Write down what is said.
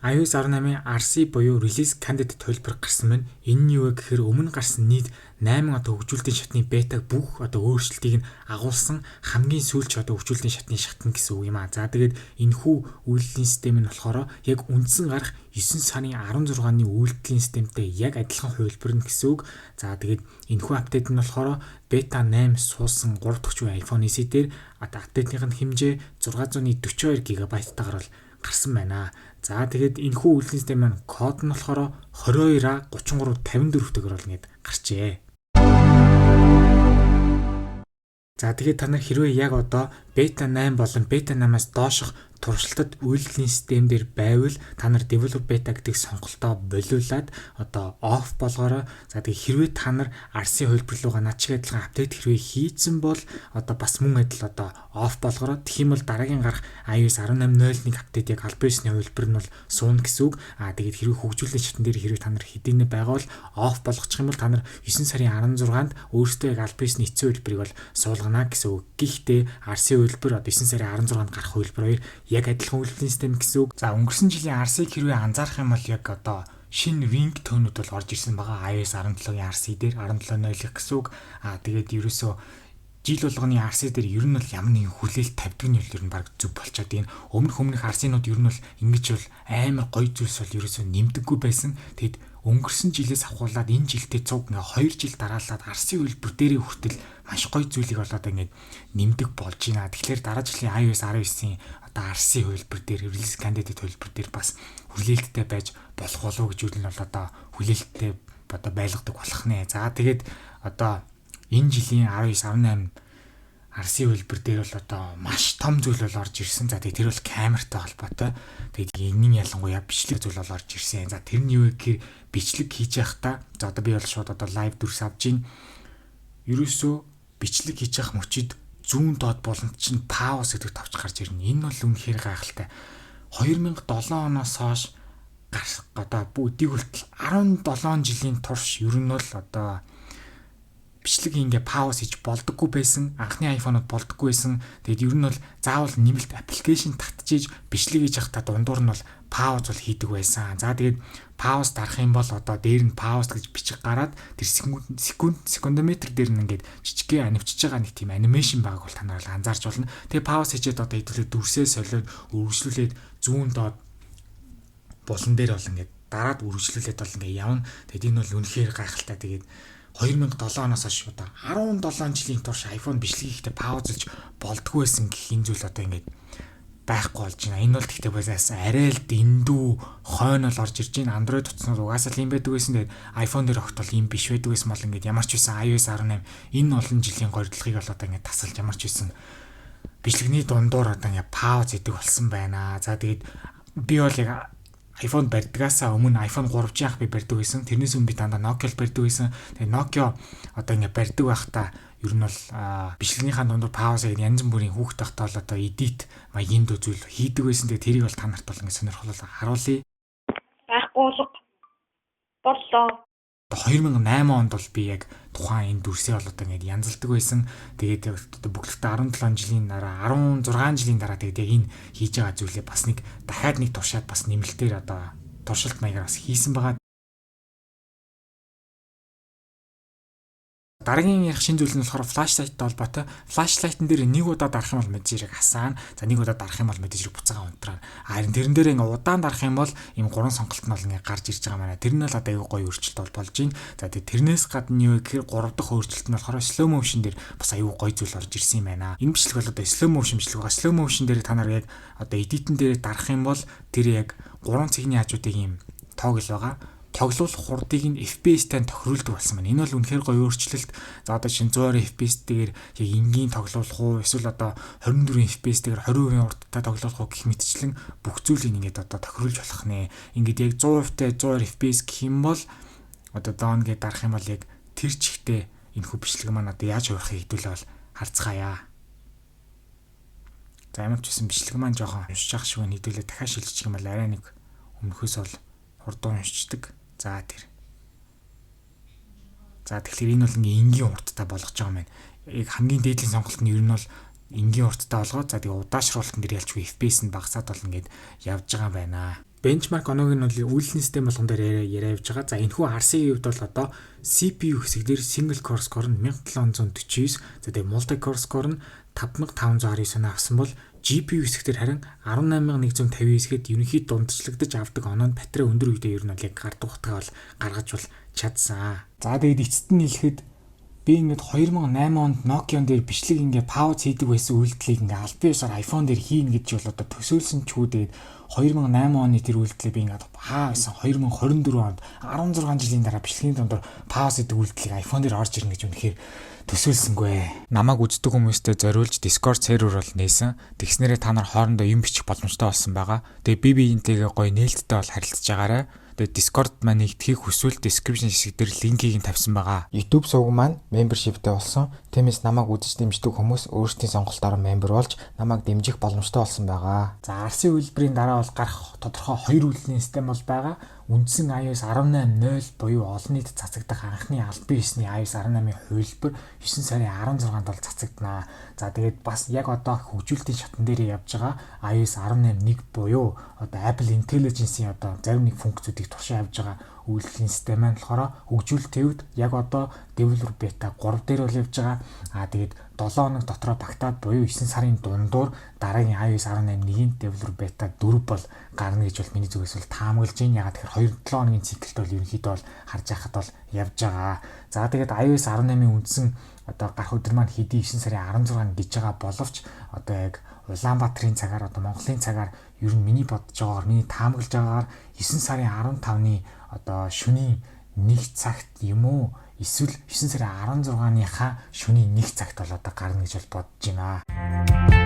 iOS 18-ийн RC буюу Release Candidate төлбөр гарсан байна. Энэ нь юу вэ гэхээр өмнө гарсан нийт 8 хөгжүүлэлтийн шатны бетаг бүх өөрчлөлтийг нь агуулсан хамгийн сүүлч хөгжүүлэлтийн шатны шатн гэсэн үг юм аа. За тэгээд энэхүү үйлдлийн систем нь болохоор яг үндсэн гарах 9 сарын 16-ны үйлдлийн системтэй яг адилхан хувилбарна гэсэн үг. За тэгээд энэхүү апдейт нь болохоор бета 8 суусан 3 дахь үе iPhone SE дээр апдейтийн хэмжээ 642 GB таагаар гарсан байна. За тэгээд энэхүү үйлдлийн систем маань код нь болохоор 22A 3354 төгрөөр ингээд гарчээ. За тэгээд та нар хэрвээ яг одоо бета 8 болон бета 8-аас доошох туршилтад үйлдлийн систем дээр байвал та нар developer beta гэдэг сонголтоо болиулаад одоо off болгоорой. За тэгээд хэрвээ та нар RC хувилбар руугаа над шиг адилхан апдейт хэрвээ хийцэн бол одоо бас мөн адил одоо off болгоорой. Тэгэх юм бол дараагийн гарах iOS 18.0-ны апдейт яг албан ёсны хувилбар нь бол суuna гэсэн үг. Тэгээд хэрвээ хөгжүүлэлт шатн дээр хэрвээ та нар хэдийнэ байгаа бол off болгочих юм бол та нар 9 сарын 16-нд өөрсдөө яг албан ёсны эцсийн хувилбарыг бол суулгана гэсэн үг. Гэхдээ RC хувилбар одоо 9 сарын 16-нд гарах хувилбар хоёр яг адилхан үйлдлийн систем гэсэн үг. За өнгөрсөн жилийн RC-г хэрвээ анзаарах юм бол яг одоо шинэ ringtone-ууд бол орж ирсэн байгаа. iOS 17-ийн RC дээр 17.0 гэсэн үг. Тэгээд ерөөсөө жил болгоны RC дээр ер нь бол ямар нэгэн хүлээлт тавьдаг нь ер нь баг зүг болчиход байна. Өмнөх RC-нууд ер нь бол ингэж бол амар гоё зүйлс бол ерөөсөө нэмдэггүй байсан. Тэгэд өнгөрсөн жилээс авахуулаад энэ жилдээ цуг ингээ 2 жил дараалаад RC үйлбэр дээрээ хүртэл маш гоё зүйлийг болоод ингээ нэмдэг болж байна. Тэгэхээр дараа жилийн iOS 19-ийн одоо RC хувилбар дээр release candidate хувилбар дээр бас хүлээлттэй байж болох болов уу гэж үл нь бол одоо хүлээлттэй одоо байлгадаг болох нэ. За тэгээд одоо энэ жилийн 19-18 RC хувилбар дээр бол одоо маш том зүйл бол орж ирсэн. За тэгээд тэр бол камертай холбоотой. Тэгээд энэний ялангуяа бичлэг зүйл бол орж ирсэн. За тэр нь юу вэ гэхээр бичлэг хийж байхдаа за одоо би бол шууд одоо лайв дүрс авж гин. Ерөөсөө бичлэг хийж явах мөчид зүүн доод болонд чинь pause гэдэг товч гарч ирнэ. Энэ бол үнэхээр гайхалтай. 2007 оноос хойш одоо бүдийг хүртэл 17 жилийн турш ер нь бол одоо бичлэг ингээ pause хийж болдоггүй байсан. Анхны iPhone-од болдоггүй байсан. Тэгээд ер нь бол заавал нэмэлт аппликейшн татчихж бичлэг хийж явахдаа дундуур нь бол pause бол хийдэг байсан. За тэгээд pause дарах юм бол одоо дээр нь pause гэж бичиг гараад тэр секундометр дээр нь ингээд жижигхэн анивчж байгаа нэг тийм анимашн байгааг бол та нар анзаарч болно. Тэгээд pause хийгээд одоо хэдүүлээ дүрсээ солиод үргэлжлүүлээд зүүн доод булан дээр бол ингээд дараад үргэлжлүүлээд бол ингээд явна. Тэгээд энэ бол үнэхээр гайхалтай. Тэгээд 2007 оноос хойш одоо 17 жилийн турш iPhone бичлэг хийхдээ паузлж болдгоо байсан гэх энэ зүйл одоо ингээд байхгүй болж байна. Энэ бол тэгтээ бас арай л дэндүү хойно л орж ирж байна. Android утаснууд угаасаа л юм байдаг байсан. Тэгээд iPhone дээр огтол юм биш байдаг байсан бол ингээд ямар ч байсан iOS 18 энэ олон жилийн горилдлогыг бол одоо ингээд тасалж ямар ч байсан бичлэгний дундуур одоо ингээд пауз хийдэг болсон байна. За тэгээд би бол яг iPhone барьдгаасаа өмнө iPhone 3G ах би барьдаг байсан. Тэрнээс өмнө би дандаа Nokia л барьдаг байсан. Тэгээ Nokia одоо ингээ барьдаг байхдаа ер нь бол бичлэгнийхаа дундуур pause гэдэг янз бүрийн хүүхд тахтаа бол одоо edit маягийн зүйл хийдэг байсан. Тэгээ тэрийг бол та нарт бол ингээ сонирхолтой харуулъя. Байхгүй боллоо. 2008 онд бол би яг тухайн энэ дүрсээ бол одоо ингэ янзалдаг байсан. Тэгээд одоо бүглэгтээ 17 жилийн дараа 16 жилийн дараа тэгээд яг энэ хийж байгаа зүйлээ бас нэг дахиад нэг туршаад бас нэмэлтээр одоо туршилт маягаар бас хийсэн байгаа. Дараагийн ярих шин зүйл нь болохоор flashlight-тай холбоотой. Flashlight-н дээр нэг удаа дарах юм бол мэдээж хэрэг хасаана. За нэг удаа дарах юм бол мэдээж хэрэг буцаага унтраа. Харин тэрэн дээр ингээ удаан дарах юм бол ийм гурван сонголт нь бол ингээ гарч ирж байгаа маань. Тэр нь л одоо аюу гоё өөрчлөлт болж байна. За тэгээд тэрнээс гадна юу гэхээр 3 дахь өөрчлөлт нь болохоор slow motion дээр бас аюу гоё зүйл орж ирсэн юм байна. Энэ бичлэг бол одоо slow motion бичлэг байгаа. Slow motion дээр та нар яг одоо edit-эн дээр дарах юм бол тэр яг 3 цэгний хажуудыг ийм тоогл байгаа. Тоглуулах хурдыг нь FPS-тай тохируулдаг болсон байна. Энэ бол үнэхээр гоё өөрчлөлт. За одоо шин 120 FPS-тэйгээр яг энгийн тоглуулах уу эсвэл одоо 24 FPS-тэйгээр 20% урдтай тоглуулах уу гэх мэтчлэн бүх зүйлийг ингээд одоо тохируулж болох нэ. Ингээд яг 100%-тай 120 FPS гэх юм бол одоо down гэж дарах юм бол яг тэр чигтээ энэ хүү бичлэг маань одоо яаж хуурахыг хэдүүлээ бол харцгаая. За ямар ч байсан бичлэг маань жоохон уншиж ах шиг хэдүүлээ дахиад шилжчих юм бол арай нэг өмнөхөөс бол хурдан уншчихдаг. За тэр. За тэгэхээр энэ бол ингээ энгийн урттай болгож байгаа юм байна. Яг хамгийн дээдлийн сонголт нь ер нь бол энгийн урттай болгоод за тэгээ удаашруулалтын дээр ялчгүй FPS нь багасаад бол ингээд явж байгаа юм байна. бенчмарк оноогийн нь бол үйлдлийн систем болгон дээр яриа явж байгаа. За энэхүү RC-ийн хувьд бол одоо CPU хэсэг дээр single core score нь 1749. За тэгээ multi core score нь 5519 авсан бол GPU хэсэгтэр харин 18159-гээд ерөнхийд дундчлагдаж авдаг оноо нь батарей өндөр үедээ ер нь бол яг гардаг утгаа бол гаргаж бол чадсан. За тэгээд эцэст нь хэлэхэд би ингээд 2008 онд Nokia-н дээр бичлэг ингээд пауз хийдэг байсан үйлдэлийг ингээд аль биесээр iPhone дээр хийнэ гэж бол одоо төсөөлсөн ч үдээд 2008 оны тэр үйлдэлийг би ингээд байсан 2024 онд 16 жилийн дараа бичлэгийн дундор пауз хийдэг үйлдэлийг iPhone дээр орж ирнэ гэж үнэхээр төсөөлсөнгүй. Намайг үздэг хүмүүстээ зориулж Discord сервер бол нээсэн. Тэгснээрээ та нар хоорондоо юм бичих боломжтой болсон байгаа. Тэгээ би биентэйгээ гоё нээлттэй бол харилцаж байгаарай. Тэгээ Discord маань нэгдэхийг хүсвэл description хэсэг дээр линкийг нь тавьсан байгаа. YouTube сувг маань membershipтэй болсон. Тиймээс намайг үзэж дэмждэг хүмүүс өөрсдийн сонголтоор member болж намайг дэмжих боломжтой болсон байгаа. За RC үйлдвэрийн дараа бол гарах тодорхой хоёр үйлдлийн систем бол байгаа. Үндсэн iOS 18.0 буюу олон нийтэд цацагдах анхны албан ёсны iOS 18-ийн хувилбар 9 сарын 16-нд бол цацагданаа. За тэгээд бас яг одоо хөгжүүлэлтийн шатн дээр явж байгаа iOS 18.1 буюу одоо Apple Intelligence-ийн одоо зарим нэг функцүүдийг туршиж явж байгаа үйлдвэрлэлийн систем маань болохоор хөгжүүлэлтийн үед яг одоо developer beta 3 дээр бол явж байгаа. Тэгээд 7 хоног дотроо багтаад буюу 9 сарын дундуур дараагийн iOS 18.1-ийн developer beta 4 бол гарна гэж бол миний зүгээс бол таамаглаж байна. Ягаад тэгэхээр 2-7 хоногийн циклд бол ерөнхийдөө бол харж байхад бол явж байгаа. За тэгээд iOS 18-ийн үндсэн одоо гарах өдөр маань хэдий 9 сарын 16-нд гэж байгаа боловч одоо яг Улаанбаатарын цагаар одоо Монголын цагаар ер нь миний бодож байгаагаар миний таамаглаж байгаагаар 9 сарын 15-ны одоо шөнийн 1 цагт юм уу эсвэл 9 сарын 16-ныхаа шөнийн 1 цагт бол одоо гарна гэж бол бодож байна.